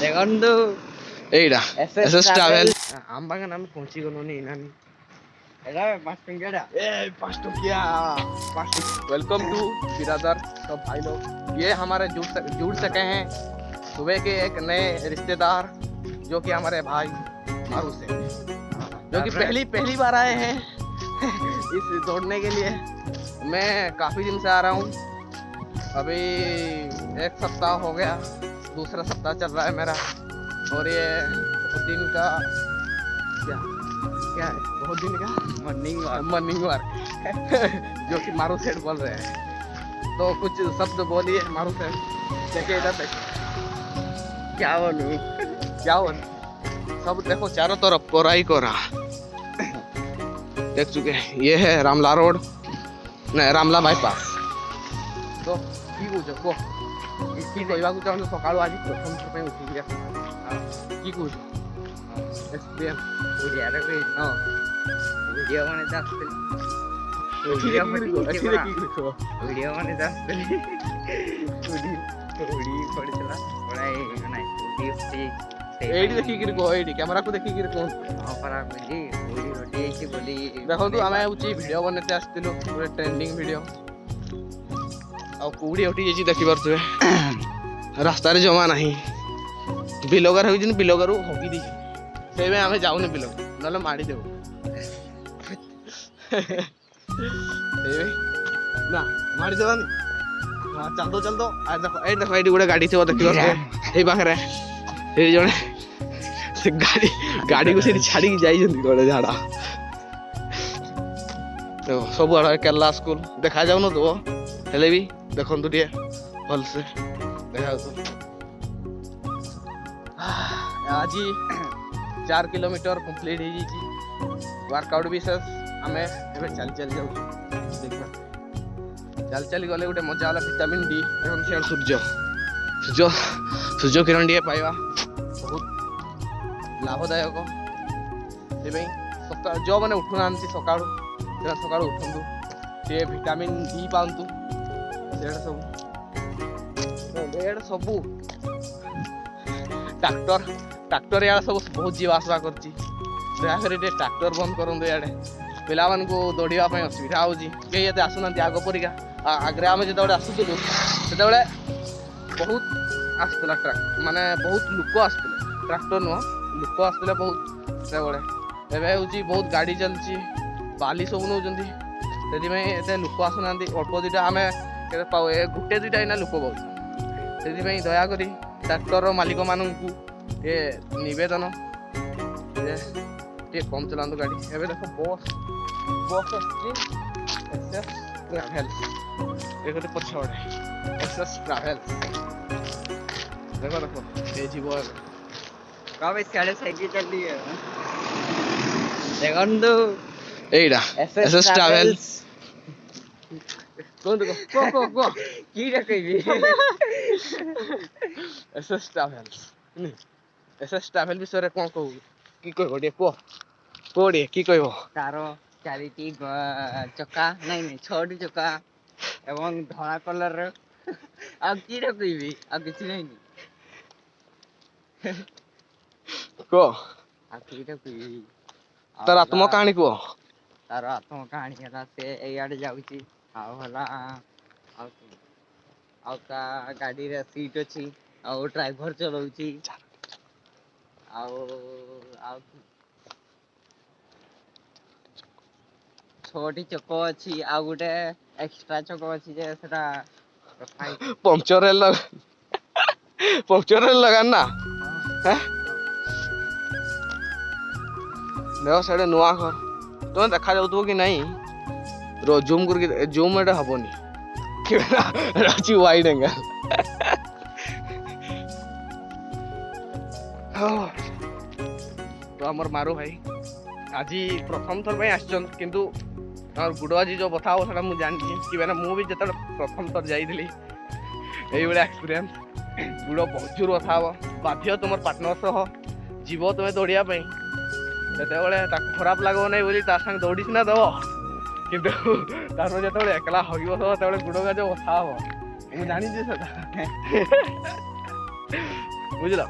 ଦେଖନ୍ତୁ ଏଇଟା SS travel ଆମ ପାଖରେ ଆମେ ପହଞ୍ଚି ଗଲୁନି ନାନି एला 5 टंकिया ए 5 टंकिया वेलकम टू बिरादर सब भाई लोग। ये हमारे जुड़ सके हैं सुबह के एक नए रिश्तेदार जो कि हमारे भाई मारू से जो कि पहली बार आए हैं इस दौड़ने के लिए। मैं काफ़ी दिन से आ रहा हूँ, अभी 1 सप्ताह हो गया, दूसरा सप्ताह चल रहा है मेरा। और ये बहुत दिन का क्या है, बहुत दिन का मॉर्निंग वॉक जो कि मारू सेठ बोल रहे हैं। तो कुछ शब्द बोलिए मारू सेठ। देखिए इधर तक क्या बोलूं सब देखो चारों तरफ कोराई कोरा देख चुके हैं। ये है रामला रोड, नहीं रामला बाईपास। तो की कौच को कहवाक चाहूँ सकाल आज प्रथम थर पे उठी गया की कौच एक्सपीरियंस वीडियो माने वीडियो माने पड़ता एडी देखि कि को एडी कैमरा को देखि कि कोन अपरा बोली रोटी ऐसी बोली देखो तू हमें उची वीडियो बनते आस्तिलो पूरे ट्रेंडिंग वीडियो आ कुडी उठी जेची देखि परतवे रास्ता रे जमा नहीं बिलोगर हो जिन बिलोगर होगी दी से में हमें जाऊने बिलो नले मारी देबो ना मारी देबानी। हां चल दो आ देखो एडी गोटे गाड़ी थो देखि परतवे ए बाखरे ए जने से गाड़ी को से छाड़ी जाई जंदी गोले झाड़ा तो सब आड़ा केरला स्कूल देखा जाऊ न तो हेले भी देखन तो टिए भल से देखा तो आज 4 किलोमीटर कंप्लीट हो जी वर्कआउट भी सर हमें एबे चल जाऊ देखा चल गले गोटे मजा वाला विटामिन डी एवं से सूर्य किरण डी पाइबा बहुत लाभदायक। जो मैंने उठू ना सका उठू टे विटामिन डी पातु सब ट्रैक्टर या सब बहुत जीवा आसवा कर ट्रैक्टर बंद करूँ इे पिला मान को दौड़ा असुविधा होती आसुना आग परिका आगे आम जो आसूलु से बहुत आसला माने बहुत लोक आसुले ट्रैक्टर नुह लोक आसुले बहुत से एवं बहुत गाड़ी चलती बाली सब नौ से लोक आसुना अल्प दुटा आम गोटे दुटा इना लोक बहुत से दयाक ट्रैक्टर मालिक मानू ये नवेदन ये कम चलातु गाड़ी एवं देख बस ट्राभेल्स ये पछे एसएस ट्राभेल्स देखो ये जीव कब इसके साइकिल चल रही है देखंतु एइडा एसएस ट्राभेल्स कोन को की रे कहबी एसएस ट्राभेल्स एसएस ट्राभेल विषय कोन कहू की कहबो डे कोडे की कहबो तारो चारिटी चक्का नहीं 6टी चक्का एवं धला कलर आ की रे कहबी आ किछ नहीं को आ की रे कहबी तार आत्म कहानी को तार आत्म कहानी हला से एयाडे जाउची आ हला आ का गाड़ी रे सीट अछि आ ड्राइवर चलाउची आ छोटी चको अछि आ गुटे एक्स्ट्रा चको अछि जे सेटा पंक्चर लगा ना हैं देखो साडे नुआ घर तो देखा जाउतो कि नहीं रो जूम करके जूम एटा हबनी राची वाइड एंगल तो हमर मारू भाई आज प्रथम थर पे आछन किंतु और गुड़ आज जो बता हो सेटा मु जानि कि मैंने मु भी जत प्रथम थर जाइली एई बडा एक्सपीरियंस गुड़ बहुत जोर बता हो बाध्य तुम पार्टनर सह जीव तुम्हें दौड़िया से खराब लगो नहीं बोली संग दौड़ी सीना दब कि एकला हगो सब गुड़ जो बता हो ମୁଁ ଜାଣିଛି ସେଟା ବୁଝିଲ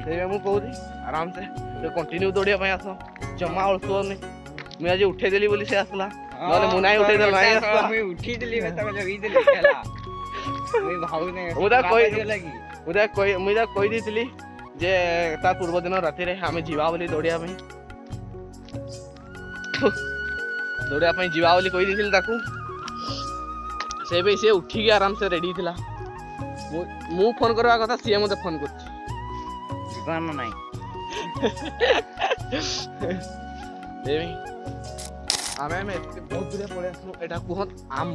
ସେଇପାଇଁ ମୁଁ କହୁଛି ଆରାମସେ କଣ୍ଟିନ୍ୟୁ ଦୌଡ଼ିବା ପାଇଁ ଆସ ଜମା ଅଳସୁଅନି ମୁଁ ଆଜି ଉଠେଇଦେଲି ବୋଲି ସେ ଆସିଲା ନହେଲେ ମୁଁ ନାଇଁ ଉଠେଇଦେଲି ନାଇଁ ଆସିଲା ମୁଁ ଉଠିଥିଲି ତାକୁ ଜଗିଥିଲି ହେଲା ମୁଁ ଭାବୁନି ମୁଁ ତାକୁ କହିଦେଇଥିଲି ଯେ ତା ପୂର୍ବ ଦିନ ରାତିରେ ଆମେ ଯିବା ବୋଲି ଦୌଡ଼ିବା ପାଇଁ ଯିବା ବୋଲି କହିଦେଇଥିଲି ତାକୁ ସେ ବି ସିଏ ଉଠିକି ଆରାମସେ ରେଡି ଥିଲା ମୁଁ ଫୋନ କରିବା କଥା ସିଏ ମତେ ଫୋନ କରୁଛି ଜୀବନ ନାହିଁ ଆମେ ଏତେ ବହୁତ ଦୂର ପଳେଇ ଆସିଲୁ ଏଇଟା କୁହନ୍ତି ଆମ୍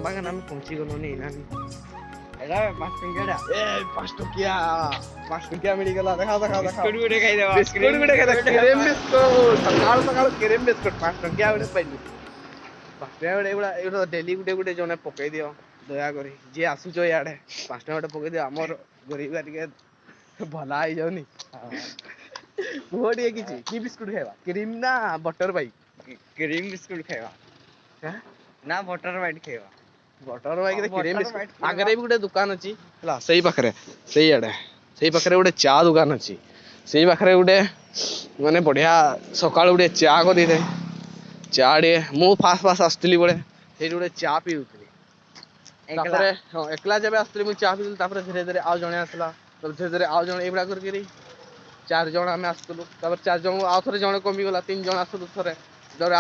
ବାଗାନ ଆମେ ପହଞ୍ଚି ଗଲୁନି ଏଇଟା 5 ଟଙ୍କିଆଟା ଏ 5 ଟଙ୍କିଆ ମିଳିଗଲା ଦେଖା ବିସ୍କୁଟ ଗୋଟେ ଖାଇଦେବା ବିସ୍କୁଟ ଗୋଟେ ଖାଇଦେବା କ୍ରିମ ବିସ୍କୁଟ ସକାଳୁ କ୍ରିମ ବିସ୍କୁଟ 5 ଟଙ୍କିଆ ଗୋଟେ ପାଇଲୁ 5 ଟଙ୍କା ଏଗୁଡ଼ା ଡେଲି ଗୋଟେ ଜଣେ ପକେଇ ଦିଅ ଦୟାକରି ଯିଏ ଆସୁଛ ଇଆଡେ 5 ଟଙ୍କା ଗୋଟେ ପକେଇ ଦିଅ ଆମର ଗରିବ ଟିକେ ଭଲା ହେଇଯାଉନି କୁହ ଟିକେ କିଛି କି ବିସ୍କୁଟ ଖାଇବା କ୍ରିମ ନା ବଟର ବାଇ କ୍ରିମ ବିସ୍କୁଟ ଖାଇବା ନା ବଟର ବାଇଟ ଖାଇବା ବଟର ବାଇକ କ୍ରିମ ବିସ୍କୁଟ ଆଗରେ ବି ଗୋଟେ ଦୋକାନ ଅଛି ହେଲା ସେଇ ପାଖରେ ଗୋଟେ ଚା ଦୋକାନ ଅଛି ସେଇ ପାଖରେ ଗୋଟେ ମାନେ ବଢିଆ ସକାଳୁ ଗୋଟେ ଚା କରିଥାଏ ଚା ଟିକେ ମୁଁ ଫାଷ୍ଟ ଆସୁଥିଲି ବେଳେ ସେଇଠି ଗୋଟେ ଚା ପିଉଥିଲି ତାପରେ ଏକଲା ଯେବେ ଆସୁଥିଲି ମୁଁ ଚା ପିଉଥିଲି ତାପରେ ଧୀରେ ଧୀରେ ଆଉ ଜଣେ ଆସିଲା ଧୀରେ ଧୀରେ ଆଉ ଜଣେ ଏଇଭଳିଆ କରିକିରି 4 ଜଣ ଆମେ ଆସୁଥିଲୁ ତାପରେ 4 ଜଣ ଆଉ ଥରେ ଜଣେ କମିଗଲା 3 ଜଣ ଆସୁଥିଲୁ ଥରେ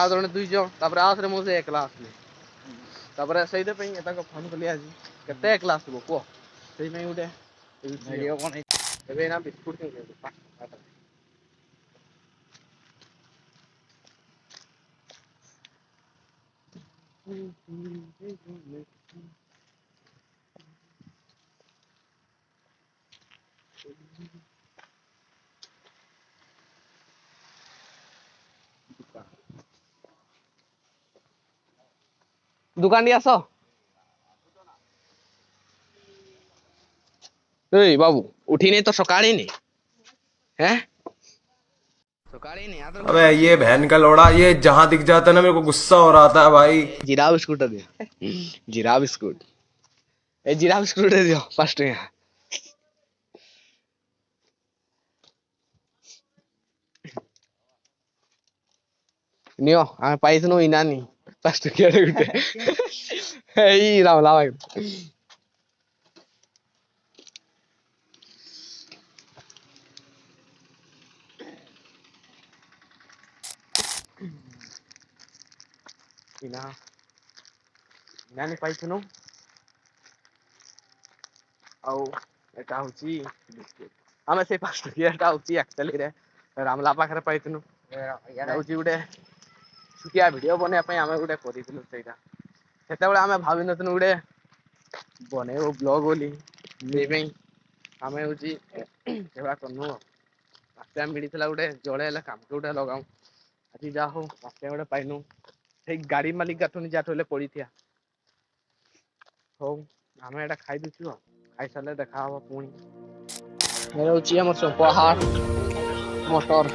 ଆଉ ଜଣେ 2 ଜଣ ତାପରେ ଆଉ ଥରେ ମୁଁ ସେ ଏକଲା ଆସିଲି ତାପରେ ସେଇଥିପାଇଁ ତାଙ୍କୁ ଫୋନ କଲି ଆଜି କେତେ ଏକଲା ଆସିବ କୁହ ସେଇପାଇଁ ଗୋଟେ ଭିଡିଓ ବନେଇ ଏବେ ନା ବିସ୍କୁଟ दुकान आस बाबू उठी नहीं तो सकाल ही नहीं है सकाल ही नहीं अबे ये बहन का लोड़ा ये जहां दिख जाता है ना मेरे को गुस्सा हो रहा था भाई जीरा बिस्कुट दियो जीरा बिस्कुट ए जीरा बिस्कुट दियो 5 टका नियो आमे पाइसनु इनानी 5 टका गुटे एई रामला भाई इनानी पाइसनु आउ एटा होची आमे से 5 टका एटा होची एक्चुअली रे रामला पाखरे पाइसनु याडा होची गुटे छुटिया वीडियो बने पे आमे गुटे करितलु सेटा सेते बेले आमे भाबि नतनु गुटे बनेबो ब्लॉग बोली सेबे आमे होची सेवा करनु पास्ता मिलितला गुटे जळे ले काम गुटे लगाऊ আজি जा हो पास्ता गुटे पाइनु से गाड़ी मालिक गाठुनी जाठले पड़िथिया हो आमे एटा खाइ दिछु खाइ साले देखा हबो पुणी मेरे होची हमर चंपाहाट मोटर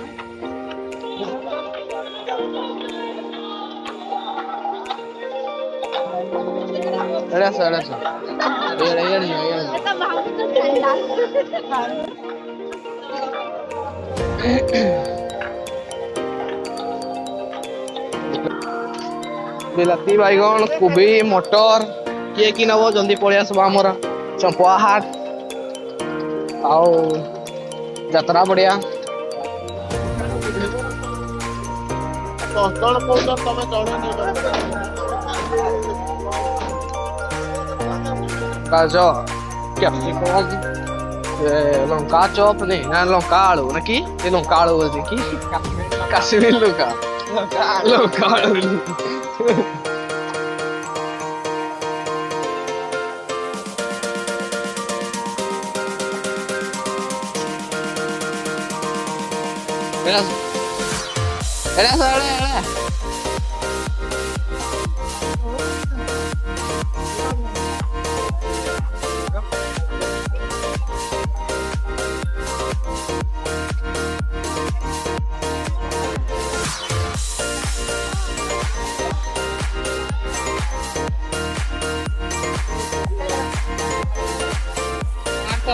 एड़ा सा ये बिलाती बैगन कोबी मटर किए कि नब जल्दी पड़े आसब आमर चंपाहाट आओ यात्रा बढ़िया कैप्सिकम लंका चॉप नहीं ना लंका आलू ना कि लंका आलू बोलते कि काश्मीर लंका लंका आलू तो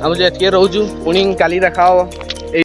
हम जे एतके रहूँ पुणी काली रखा